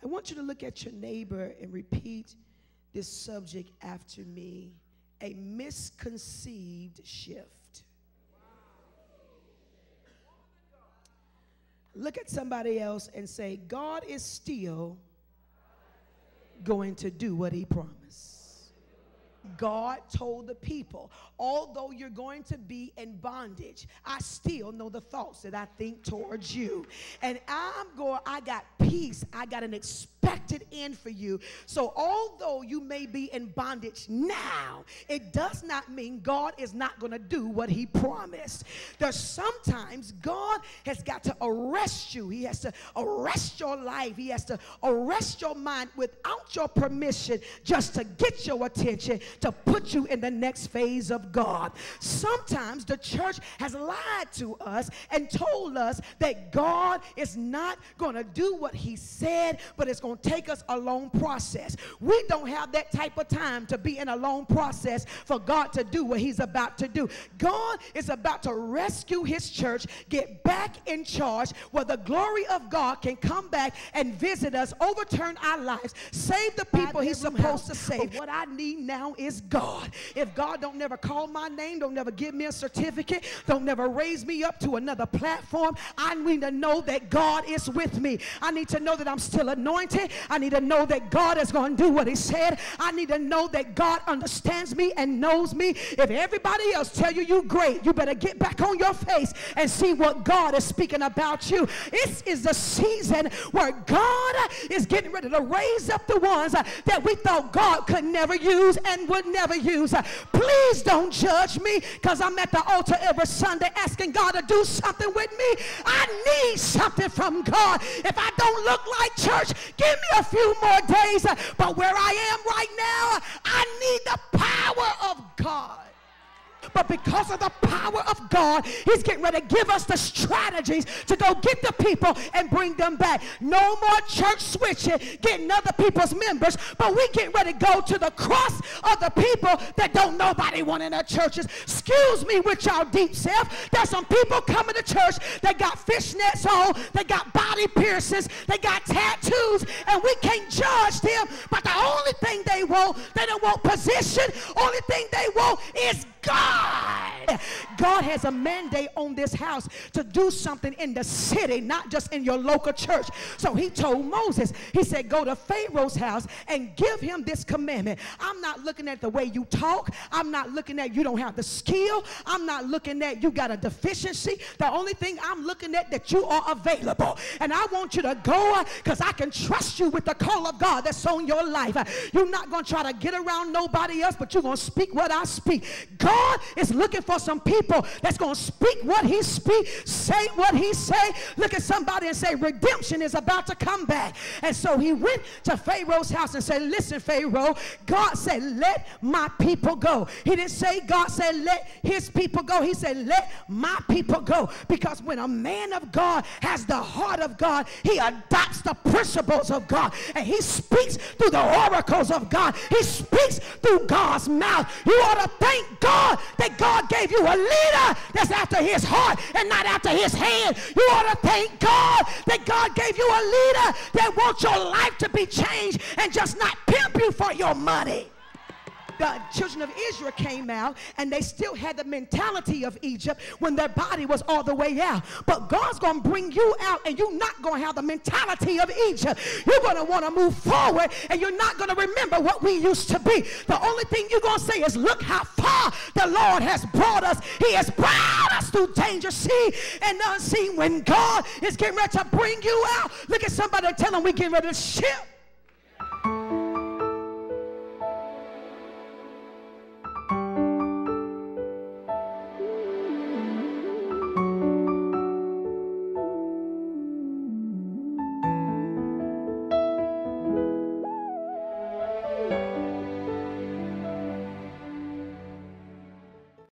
I want you to look at your neighbor and repeat this subject after me. A misconceived shift. Look at somebody else and say, God is still going to do what he promised. God told the people, although you're going to be in bondage, I still know the thoughts that I think towards you. And I got peace. I got an expected end for you. So although you may be in bondage now, it does not mean God is not going to do what he promised. There's sometimes God has got to arrest you. He has to arrest your life. He has to arrest your mind without your permission, just to get your attention, to put you in the next phase of God. Sometimes the church has lied to us and told us that God is not going to do what he said, but it's going to take us a long process. We don't have that type of time to be in a long process for God to do what he's about to do. God is about to rescue his church, get back in charge, where the glory of God can come back and visit us, overturn our lives, save the people he's supposed to save. But what I need now is God. If God don't never call my name, don't never give me a certificate, don't never raise me up to another platform, I need to know that God is with me. I need to know that I'm still anointed. I need to know that God is going to do what he said. I need to know that God understands me and knows me. If everybody else tell you you're great, you better get back on your face and see what God is speaking about you. This is the season where God is getting ready to raise up the ones that we thought God could never use and would never use. Please don't judge me, because I'm at the altar every Sunday asking God to do something with me. I need something from God. If I don't look like church, give me a few more days. But where I am right now, I need the power of God. But because of the power of God, he's getting ready to give us the strategies to go get the people and bring them back. No more church switching, getting other people's members, but we get ready to go to the cross of the people that don't nobody want in their churches. Excuse me with y'all deep self. There's some people coming to church that got fishnets on, they got body piercings, they got tattoos, and we can't judge them. But the only thing they don't want position. Only thing they want is God. God has a mandate on this house to do something in the city, not just in your local church. So he told Moses, he said, go to Pharaoh's house and give him this commandment. I'm not looking at the way you talk. I'm not looking at you don't have the skill. I'm not looking at you got a deficiency. The only thing I'm looking at that you are available. And I want you to go because I can trust you with the call of God that's on your life. You're not going to try to get around nobody else, but you're going to speak what I speak. God is looking for some people that's going to speak what he speak, say what he say. Look at somebody and say, redemption is about to come back. And so he went to Pharaoh's house and said, listen, Pharaoh, God said, let my people go. He didn't say God said, let his people go. He said, let my people go. Because when a man of God has the heart of God, he adopts the principles of God. And he speaks through the oracles of God. He speaks through God's mouth. You ought to thank God that God gave you a leader that's after his heart and not after his hand. You ought to thank God that God gave you a leader that wants your life to be changed and just not pimp you for your money. The children of Israel came out and they still had the mentality of Egypt when their body was all the way out. But God's going to bring you out and you're not going to have the mentality of Egypt. You're going to want to move forward and you're not going to remember what we used to be. The only thing you're going to say is, look how far the Lord has brought us. He has brought us through danger seen and unseen. When God is getting ready to bring you out, look at somebody and tell them we're getting ready to shift.